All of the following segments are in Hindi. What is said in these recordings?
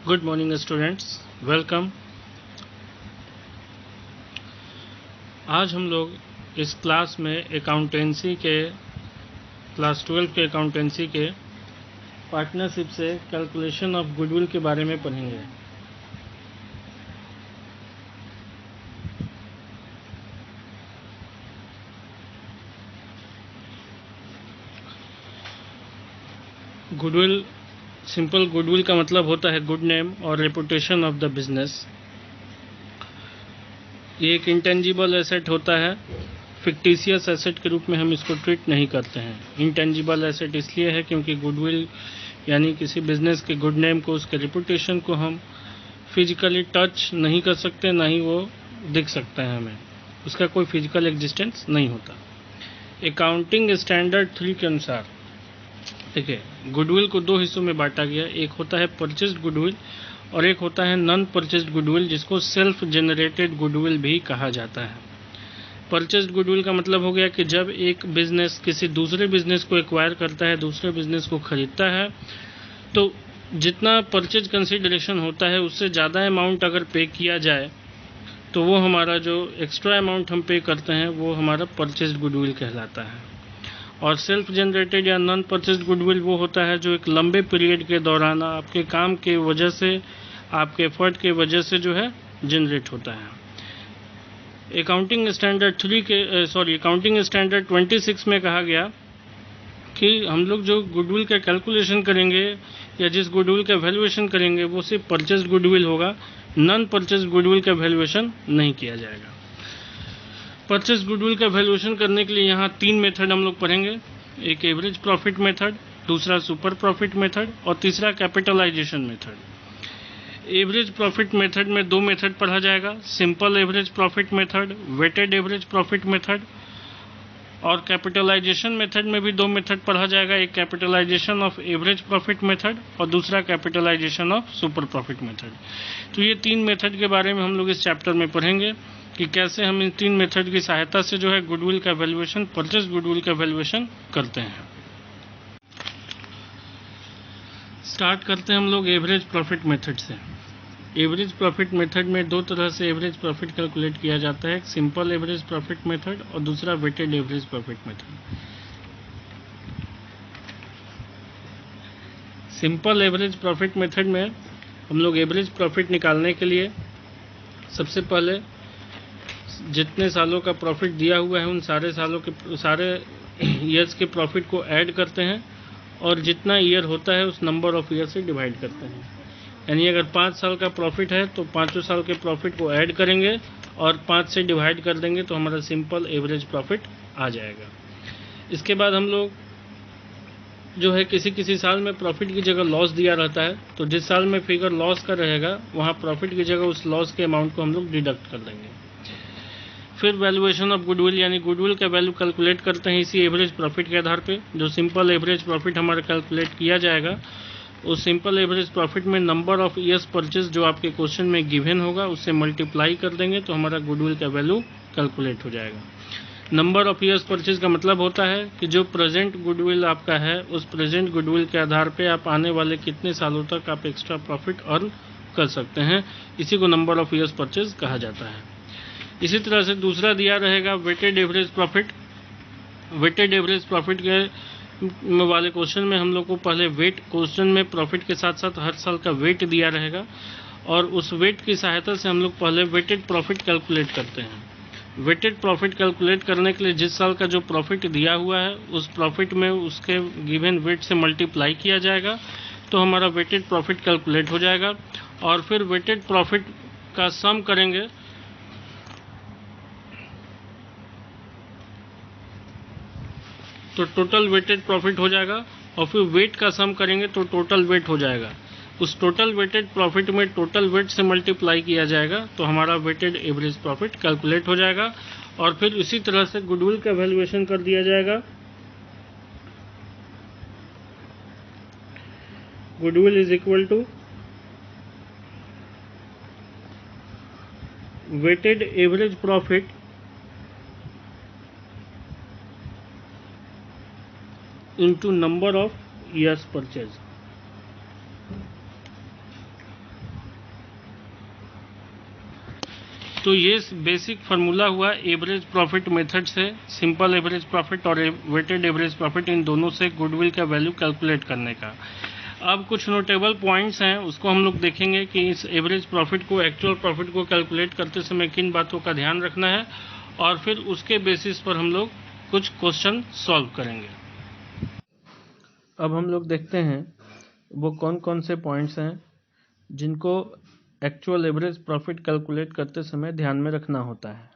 Good morning students, welcome. आज हम लोग इस क्लास में अकाउंटेंसी के क्लास 12 के अकाउंटेंसी के पार्टनरशिप से कैलकुलेशन ऑफ गुडविल के बारे में पढ़ेंगे। गुडविल, सिंपल गुडविल का मतलब होता है गुड नेम और रेपुटेशन ऑफ द बिजनेस। ये एक इंटेंजिबल एसेट होता है, फिक्टिशियस एसेट के रूप में हम इसको ट्रीट नहीं करते हैं। इंटेंजिबल एसेट इसलिए है क्योंकि गुडविल यानी किसी बिजनेस के गुड नेम को, उसके रेपुटेशन को हम फिजिकली टच नहीं कर सकते, ना ही वो दिख सकता है हमें, उसका कोई फिजिकल एग्जिस्टेंस नहीं होता। अकाउंटिंग स्टैंडर्ड 3 के अनुसार देखिए, गुडविल को दो हिस्सों में बांटा गया। एक होता है परचेस्ड गुडविल और एक होता है नॉन परचेस्ड गुडविल, जिसको सेल्फ जनरेटेड गुडविल भी कहा जाता है। परचेस्ड गुडविल का मतलब हो गया कि जब एक बिजनेस किसी दूसरे बिजनेस को एक्वायर करता है, दूसरे बिजनेस को खरीदता है, तो जितना परचेज कंसिडरेशन होता है उससे ज़्यादा अमाउंट अगर पे किया जाए तो वो हमारा जो एक्स्ट्रा अमाउंट हम पे करते हैं वो हमारा परचेस्ड गुडविल कहलाता है। और सेल्फ जनरेटेड या नॉन परचेस्ड गुडविल वो होता है जो एक लंबे पीरियड के दौरान आपके काम के वजह से, आपके एफर्ट के वजह से जो है जनरेट होता है। अकाउंटिंग स्टैंडर्ड 26 में कहा गया कि हम लोग जो गुडविल का कैलकुलेशन करेंगे या जिस गुडविल का वैल्यूएशन करेंगे वो सिर्फ परचेस्ड गुडविल होगा, नॉन परचेस्ड गुडविल का वैल्यूएशन नहीं किया जाएगा। परचेस्ड गुडविल का वैल्यूएशन करने के लिए यहाँ 3 मेथड हम लोग पढ़ेंगे। एक एवरेज प्रॉफिट मेथड, दूसरा सुपर प्रॉफिट मेथड और तीसरा capitalization method. Average profit method में 2 मेथड पढ़ा जाएगा, simple average profit method, weighted average profit method. और कैपिटलाइजेशन मेथड में भी 2 मेथड पढ़ा जाएगा, एक capitalization of average profit method और दूसरा capitalization of super profit method. तो ये 3 मेथड के बारे में हम लोग इस चैप्टर में पढ़ेंगे कि कैसे हम इन 3 मेथड की सहायता से जो है गुडविल का वैल्यूएशन, परचेज गुडविल का वैल्यूएशन करते हैं। स्टार्ट करते हैं हम लोग एवरेज प्रॉफिट मेथड से। एवरेज प्रॉफिट मेथड में 2 तरह से एवरेज प्रॉफिट कैलकुलेट किया जाता है, एक सिंपल एवरेज प्रॉफिट मेथड और दूसरा weighted average profit method. Simple average profit method में हम लोग एवरेज प्रॉफिट निकालने के लिए सबसे पहले जितने सालों का प्रॉफिट दिया हुआ है उन सारे ईयर्स के प्रॉफिट को ऐड करते हैं और जितना ईयर होता है उस नंबर ऑफ ईयर से डिवाइड करते हैं। यानी अगर 5 साल का प्रॉफिट है तो 5 साल के प्रॉफिट को ऐड करेंगे और 5 से डिवाइड कर देंगे तो हमारा सिंपल एवरेज प्रॉफिट आ जाएगा। इसके बाद हम लोग जो है किसी साल में प्रॉफिट की जगह लॉस दिया रहता है, तो जिस साल में फिगर लॉस का रहेगा वहाँ प्रॉफिट की जगह उस लॉस के अमाउंट को हम लोग डिडक्ट कर देंगे। फिर वैल्यूएशन ऑफ गुडविल यानी गुडविल का वैल्यू कैलकुलेट करते हैं इसी एवरेज प्रॉफिट के आधार पे। जो सिंपल एवरेज प्रॉफिट हमारा कैलकुलेट किया जाएगा उस सिंपल एवरेज प्रॉफिट में नंबर ऑफ ईयर्स परचेज जो आपके क्वेश्चन में गिवन होगा उससे मल्टीप्लाई कर देंगे तो हमारा गुडविल का वैल्यू कैलकुलेट हो जाएगा। नंबर ऑफ ईयर्स परचेज का मतलब होता है कि जो प्रेजेंट गुडविल आपका है उस प्रेजेंट गुडविल के आधार पे आप आने वाले कितने सालों तक आप एक्स्ट्रा प्रॉफिट अर्न कर सकते हैं, इसी को नंबर ऑफ ईयर्स परचेज कहा जाता है। इसी तरह से दूसरा दिया रहेगा weighted average profit. Weighted average profit के वाले क्वेश्चन में हम लोग को पहले वेट, क्वेश्चन में प्रॉफिट के साथ साथ हर साल का वेट दिया रहेगा और उस वेट की सहायता से हम लोग पहले वेटेड प्रॉफिट कैलकुलेट करते हैं। वेटेड प्रॉफिट कैलकुलेट करने के लिए जिस साल का जो प्रॉफिट दिया हुआ है उस प्रॉफिट में उसके गिवन वेट से मल्टीप्लाई किया जाएगा तो हमारा वेटेड प्रॉफिट कैलकुलेट हो जाएगा। और फिर वेटेड प्रॉफिट का सम करेंगे तो टोटल वेटेड प्रॉफिट हो जाएगा और फिर वेट का सम करेंगे तो टोटल वेट हो जाएगा। उस टोटल वेटेड प्रॉफिट में टोटल वेट से मल्टीप्लाई किया जाएगा तो हमारा वेटेड एवरेज प्रॉफिट कैलकुलेट हो जाएगा। और फिर इसी तरह से गुडविल का वैल्यूएशन कर दिया जाएगा। Goodwill is equal to weighted average profit into number of years purchase। तो ये बेसिक फार्मूला हुआ एवरेज प्रॉफिट मेथड से, सिंपल एवरेज प्रॉफिट और वेटेड एवरेज प्रॉफिट, इन दोनों से गुडविल का वैल्यू कैलकुलेट करने का। अब कुछ नोटेबल पॉइंट्स हैं, उसको हम लोग देखेंगे कि इस एवरेज प्रॉफिट को, एक्चुअल प्रॉफिट को कैलकुलेट करते समय किन बातों का ध्यान रखना है, और फिर उसके बेसिस पर हम लोग कुछ क्वेश्चन सॉल्व करेंगे। अब हम लोग देखते हैं वो कौन कौन से पॉइंट्स हैं जिनको एक्चुअल एवरेज प्रॉफिट कैलकुलेट करते समय ध्यान में रखना होता है।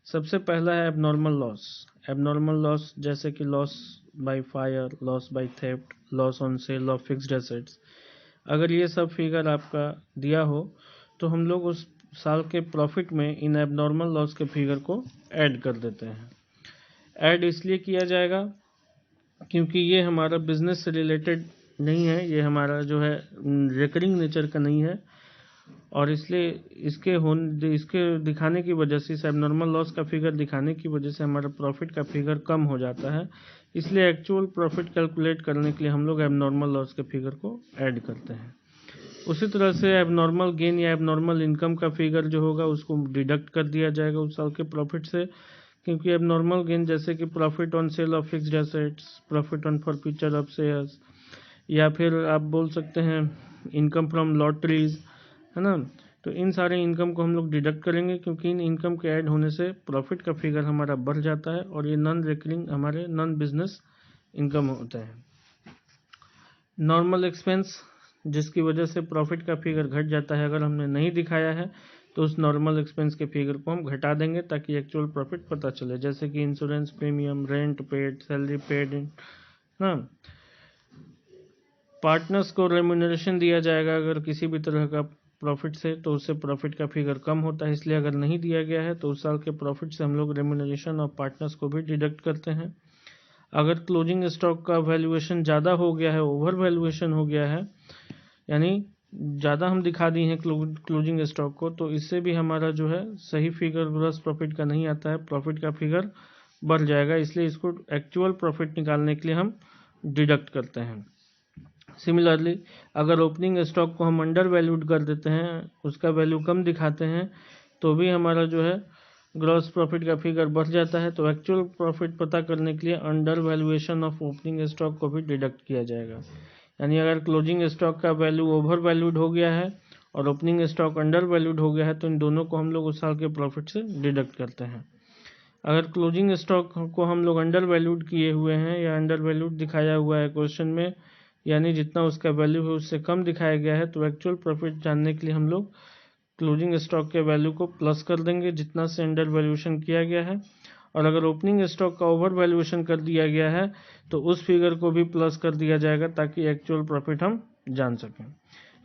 सबसे पहला है एबनॉर्मल लॉस। एबनॉर्मल लॉस जैसे कि loss by fire, loss by theft, loss on sale of fixed assets, अगर ये सब फिगर आपका दिया हो तो हम लोग उस साल के प्रॉफिट में इन एबनॉर्मल लॉस के फिगर को ऐड कर देते हैं। ऐड इसलिए किया जाएगा क्योंकि ये हमारा बिजनेस से रिलेटेड नहीं है, ये हमारा जो है रिकरिंग नेचर का नहीं है, और इसलिए इसके दिखाने की वजह से, इस एबनॉर्मल लॉस का फिगर दिखाने की वजह से हमारा प्रॉफिट का फिगर कम हो जाता है। इसलिए एक्चुअल प्रॉफिट कैलकुलेट करने के लिए हम लोग एबनॉर्मल लॉस के फिगर को ऐड करते हैं। उसी तरह से एबनॉर्मल गेन या एबनॉर्मल इनकम का फिगर जो होगा उसको डिडक्ट कर दिया जाएगा उस साल के प्रॉफिट से, क्योंकि एबनॉर्मल गेन जैसे कि profit on sale of fixed assets, profit on forfeiture of shares, या फिर आप बोल सकते हैं इनकम फ्रॉम लॉटरीज, है ना। तो इन सारे इनकम को हम लोग डिडक्ट करेंगे, क्योंकि इन इनकम के ऐड होने से प्रॉफिट का फिगर हमारा बढ़ जाता है और ये नॉन रिकरिंग, हमारे नॉन बिजनेस इनकम होता है। नॉर्मल एक्सपेंस, जिसकी वजह से प्रॉफिट का फिगर घट जाता है, अगर हमने नहीं दिखाया है तो उस नॉर्मल एक्सपेंस के फिगर को हम घटा देंगे ताकि एक्चुअल प्रॉफिट पता चले, जैसे कि insurance premium, rent paid, salary paid, ना। पार्टनर्स को रेम्यूनरेशन दिया जाएगा अगर किसी भी तरह का प्रॉफिट से, तो उससे प्रॉफिट का फिगर कम होता है, इसलिए अगर नहीं दिया गया है तो उस साल के प्रॉफिट से हम लोग रेम्यूनरेशन और पार्टनर्स को भी डिडक्ट करते हैं। अगर क्लोजिंग स्टॉक का वैल्यूएशन ज़्यादा हो गया है, ओवर वैल्यूएशन हो गया है, यानी ज़्यादा हम दिखा दिए हैं क्लोजिंग स्टॉक को, तो इससे भी हमारा जो है सही फिगर ग्रॉस प्रॉफिट का नहीं आता है, प्रॉफिट का फिगर बढ़ जाएगा, इसलिए इसको एक्चुअल प्रॉफिट निकालने के लिए हम डिडक्ट करते हैं। सिमिलरली अगर ओपनिंग स्टॉक को हम अंडर वैल्यूड कर देते हैं, उसका वैल्यू कम दिखाते हैं, तो भी हमारा जो है ग्रॉस प्रॉफिट का फिगर बढ़ जाता है। तो एक्चुअल प्रॉफिट पता करने के लिए under valuation of opening stock को भी डिडक्ट किया जाएगा। यानी अगर क्लोजिंग स्टॉक का वैल्यू ओवर वैल्यूड हो गया है और ओपनिंग स्टॉक अंडर वैल्यूड हो गया है, तो इन दोनों को हम लोग उस साल के प्रॉफिट से डिडक्ट करते हैं। अगर क्लोजिंग स्टॉक को हम लोग अंडर वैल्यूड किए हुए हैं या अंडर वैल्यूड दिखाया हुआ है क्वेश्चन में, यानी जितना उसका वैल्यू है उससे कम दिखाया गया है, तो एक्चुअल प्रॉफिट जानने के लिए हम लोग क्लोजिंग स्टॉक के वैल्यू को प्लस कर देंगे जितना से अंडर वैल्यूएशन किया गया है, और अगर ओपनिंग स्टॉक का ओवर वैल्यूएशन कर दिया गया है तो उस फिगर को भी प्लस कर दिया जाएगा ताकि एक्चुअल प्रॉफिट हम जान सकें।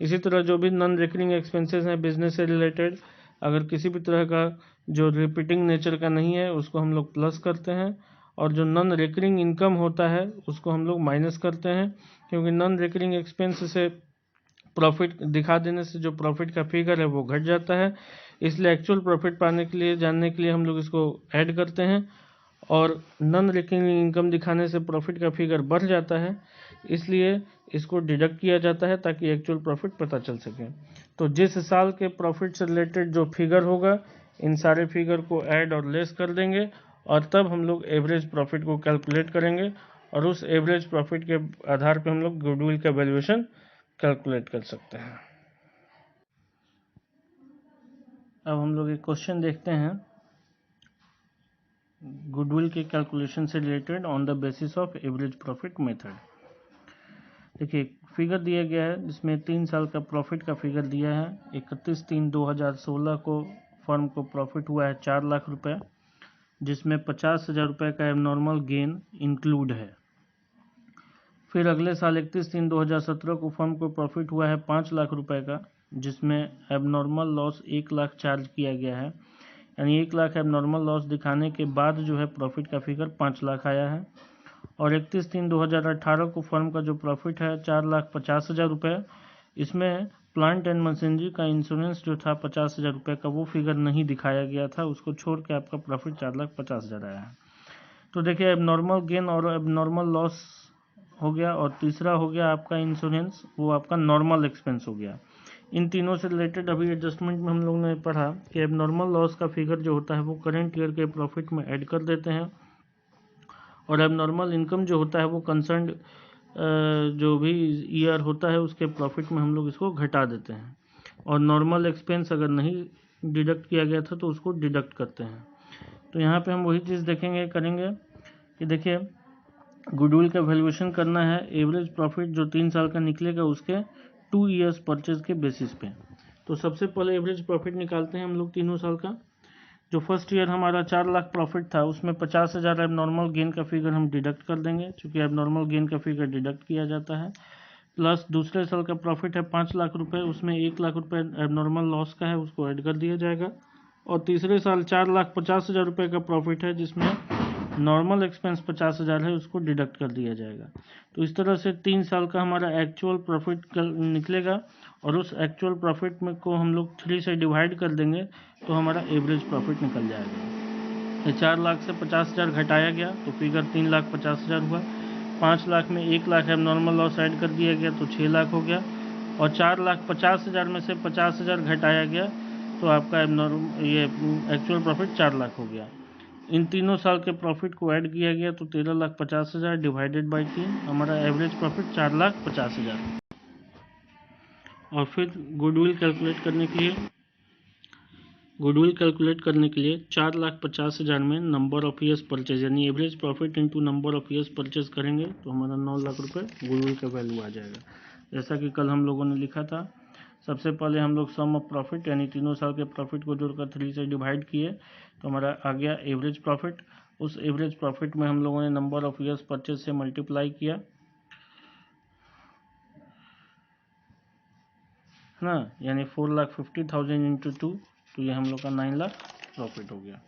इसी तरह जो भी नॉन रिकरिंग एक्सपेंसेस हैं बिजनेस से रिलेटेड, अगर किसी भी तरह का जो रिपीटिंग नेचर का नहीं है उसको हम लोग प्लस करते हैं, और जो नॉन रिकरिंग इनकम होता है उसको हम लोग माइनस करते हैं, क्योंकि नॉन रिकरिंग एक्सपेंस से प्रॉफिट दिखा देने से जो प्रॉफिट का फिगर है वो घट जाता है, इसलिए एक्चुअल प्रॉफिट पाने के लिए, जानने के लिए हम लोग इसको ऐड करते हैं, और नॉन रिकरिंग इनकम दिखाने से प्रॉफिट का फिगर बढ़ जाता है, इसलिए इसको डिडक्ट किया जाता है ताकि एक्चुअल प्रॉफिट पता चल सके। तो जिस साल के प्रॉफिट से रिलेटेड जो फिगर होगा, इन सारे फिगर को ऐड और लेस कर देंगे, और तब हम लोग एवरेज प्रॉफिट को कैलकुलेट करेंगे, और उस एवरेज प्रॉफिट के आधार पर हम लोग गुडविल का वैल्यूएशन कैलकुलेट कर सकते हैं। अब हम लोग एक क्वेश्चन देखते हैं गुडविल के कैलकुलेशन से related on the basis of average profit method. देखिए फिगर दिया गया है जिसमें 3 साल का प्रॉफिट का फिगर दिया है। 31/3/2016 को फर्म को प्रॉफिट हुआ है 4 लाख रुपए, जिसमें 50,000 रुपये का एबनॉर्मल गेन इंक्लूड है। फिर अगले साल 31/3/2017 को फर्म को प्रॉफिट हुआ है 5 लाख रुपए का, जिसमें एबनॉर्मल लॉस 1 लाख चार्ज किया गया है, यानी 1 लाख एबनॉर्मल लॉस दिखाने के बाद जो है प्रॉफिट का फिगर 5 लाख आया है। और 31/3/2018 को फर्म का जो प्रॉफिट है 4,50,000 रुपये, इसमें प्लांट एंड मशीनरी का इंश्योरेंस जो था 50,000 रुपये का, वो फिगर नहीं दिखाया गया था, उसको छोड़ के आपका प्रॉफिट 4,50,000 आया है। तो देखिए एबनॉर्मल गेन और एबनॉर्मल लॉस हो गया, और तीसरा हो गया आपका इंश्योरेंस, वो आपका नॉर्मल एक्सपेंस हो गया। इन तीनों से रिलेटेड अभी एडजस्टमेंट में हम लोगों ने पढ़ा कि एबनॉर्मल लॉस का फिगर जो होता है वो करंट ईयर के प्रॉफिट में ऐड कर देते हैं, और एबनॉर्मल इनकम जो होता है वो कंसर्न जो भी ईयर होता है उसके प्रॉफिट में हम लोग इसको घटा देते हैं, और नॉर्मल एक्सपेंस अगर नहीं डिडक्ट किया गया था तो उसको डिडक्ट करते हैं। तो यहाँ पे हम वही चीज़ करेंगे कि देखिए गुडविल का वैल्यूएशन करना है एवरेज प्रॉफिट जो 3 साल का निकलेगा उसके 2 ईयर्स परचेज के बेसिस पे। तो सबसे पहले एवरेज प्रॉफिट निकालते हैं हम लोग तीनों साल का। जो फर्स्ट ईयर हमारा 4 लाख प्रॉफिट था उसमें 50,000 एबनॉर्मल गेन का फिगर हम डिडक्ट कर देंगे, क्योंकि एबनॉर्मल गेन का फिगर डिडक्ट किया जाता है। प्लस दूसरे साल का प्रॉफिट है 5 लाख रुपए, उसमें 1 लाख रुपए एबनॉर्मल लॉस का है, उसको ऐड कर दिया जाएगा। और तीसरे साल 4,50,000 रुपये का प्रॉफिट है जिसमें नॉर्मल एक्सपेंस 50,000 है, उसको डिडक्ट कर दिया जाएगा। तो इस तरह से 3 साल का हमारा एक्चुअल प्रॉफिट निकलेगा, और उस एक्चुअल प्रॉफिट में को हम लोग 3 से डिवाइड कर देंगे तो हमारा एवरेज प्रॉफिट निकल जाएगा। 4 लाख से 50,000 घटाया गया तो फिगर 3,50,000 हुआ। 5 लाख में 1 लाख एबनॉर्मल लॉस ऐड कर दिया गया तो 6 लाख हो गया, और 4,50,000 में से 50,000 घटाया गया तो आपका ये एक्चुअल प्रॉफिट 4 लाख हो गया। इन तीनों साल के प्रॉफिट को ऐड किया गया तो 13,50,000 डिवाइडेड बाई 3, हमारा एवरेज प्रॉफिट 4,50,000। और फिर गुडविल कैलकुलेट करने के लिए 4,50,000 में नंबर ऑफ ईयर्स परचेज यानी average profit into number of years purchase करेंगे तो हमारा 9 लाख रुपए गुडविल का वैल्यू आ जाएगा। जैसा कि कल हम लोगों ने लिखा था, सबसे पहले हम लोग सम ऑफ प्रॉफिट यानी तीनों साल के प्रॉफिट को जोड़कर 3 से डिवाइड किए तो हमारा आ गया एवरेज प्रॉफिट। उस एवरेज प्रॉफिट में हम लोगों ने नंबर ऑफ ईयर्स परचेज से मल्टीप्लाई किया, है ना, यानी 4,50,000 इंटू 2, तो ये हम लोग का 9 लाख प्रॉफिट हो गया।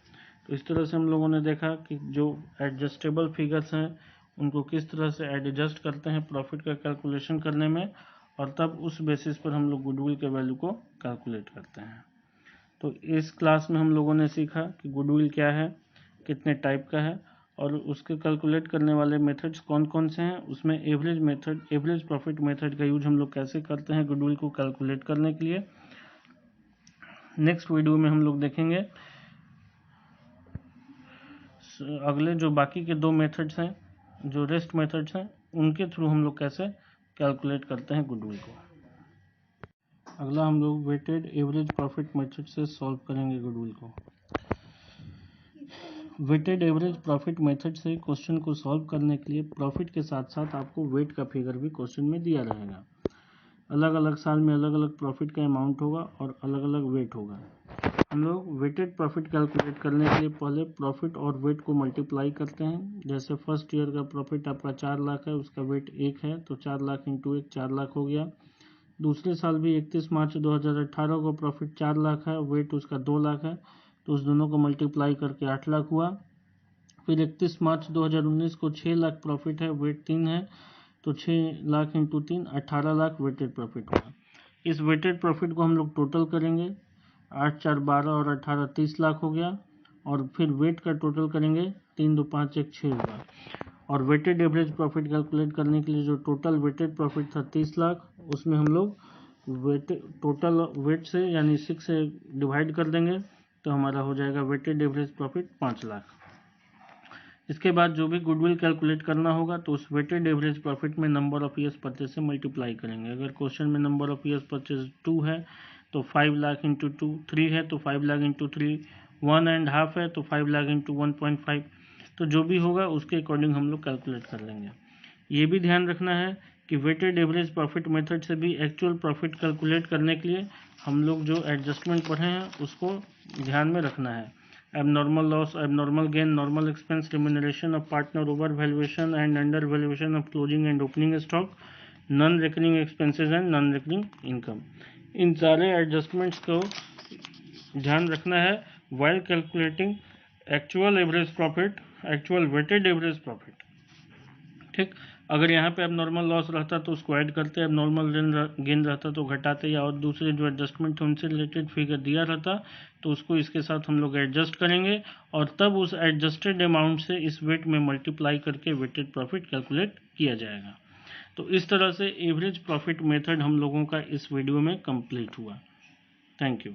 तो इस तरह से हम लोगों ने देखा कि जो एडजस्टेबल फिगर्स हैं उनको किस तरह से एडजस्ट करते हैं प्रॉफिट का कैलकुलेशन करने में, और तब उस बेसिस पर हम लोग गुडविल के वैल्यू को कैलकुलेट करते हैं। तो इस क्लास में हम लोगों ने सीखा कि गुडविल क्या है, कितने टाइप का है, और उसके कैलकुलेट करने वाले मेथड्स कौन कौन से हैं। उसमें एवरेज प्रॉफिट मेथड का यूज हम लोग कैसे करते हैं गुडविल को कैलकुलेट करने के लिए। नेक्स्ट वीडियो में हम लोग देखेंगे अगले जो बाकी के 2 मेथड्स हैं, जो रेस्ट मेथड्स हैं, उनके थ्रू हम लोग कैसे कैलकुलेट करते हैं गुडविल को। अगला हम लोग वेटेड एवरेज प्रॉफिट मेथड से सॉल्व करेंगे गुडविल को। वेटेड एवरेज प्रॉफिट मेथड से क्वेश्चन को सॉल्व करने के लिए प्रॉफिट के साथ साथ आपको वेट का फिगर भी क्वेश्चन में दिया रहेगा। अलग अलग साल में अलग अलग प्रॉफिट का अमाउंट होगा और अलग अलग वेट होगा। हम लोग वेटेड प्रॉफिट कैलकुलेट करने के लिए पहले प्रॉफिट और वेट को मल्टीप्लाई करते हैं। जैसे फर्स्ट ईयर का प्रॉफिट आपका 4 लाख है, उसका वेट 1 है, तो 4 लाख इंटू 1 4 लाख हो गया। दूसरे साल भी 31 मार्च 2018 को प्रॉफिट 4 लाख है, वेट उसका 2 लाख है, तो उस दोनों को मल्टीप्लाई करके 8 लाख हुआ। फिर 31 मार्च 2019 को 6 लाख प्रॉफिट है, वेट 3 है, तो 6 lakh into 3 18 lakh weighted profit हुआ। इस वेटेड प्रॉफिट को हम लोग टोटल करेंगे, 8 4 12 और 18 30 लाख हो गया। और फिर वेट का टोटल करेंगे, 3 2 5 1 6 हुआ। और वेटेड एवरेज प्रॉफिट कैलकुलेट करने के लिए जो टोटल वेटेड प्रॉफिट था 30 लाख, उसमें हम लोग टोटल वेट से यानी 6 से डिवाइड कर देंगे तो हमारा हो जाएगा वेटेड एवरेज प्रॉफिट 5 लाख। इसके बाद जो भी गुडविल कैलकुलेट करना होगा तो उस वेटेड एवरेज प्रॉफिट में नंबर ऑफ ईयर्स परचेज से मल्टीप्लाई करेंगे। अगर क्वेश्चन में नंबर ऑफ ईयर्स परचेज 2 है तो 5 लाख इंटू 2, 3 है तो 5 लाख इंटू 3, 1.5 है तो 5 लाख इंटू 1.5, तो जो भी होगा उसके अकॉर्डिंग हम लोग कैलकुलेट कर लेंगे। ये भी ध्यान रखना है कि वेटेड एवरेज प्रॉफिट मेथड से भी एक्चुअल प्रॉफिट कैलकुलेट करने के लिए हम लोग जो एडजस्टमेंट पढ़े हैं उसको ध्यान में रखना है। abnormal loss, abnormal gain, normal expense, remuneration of partner, over valuation and under valuation of closing and opening stock, non-recurring expenses and non-recurring income, इन सारे एडजस्टमेंट्स को ध्यान रखना है while calculating actual average profit, actual weighted average profit। ठीक, अगर यहाँ पे एबनॉर्मल लॉस रहता तो उसको ऐड करते, एबनॉर्मल गेन रहता तो घटाते, या और दूसरे जो एडजस्टमेंट है उनसे रिलेटेड फिगर दिया रहता तो उसको इसके साथ हम लोग एडजस्ट करेंगे, और तब उस एडजस्टेड अमाउंट से इस वेट में मल्टीप्लाई करके वेटेड प्रॉफिट कैलकुलेट किया जाएगा। तो इस तरह से एवरेज प्रॉफिट मेथड हम लोगों का इस वीडियो में कंप्लीट हुआ। Thank you.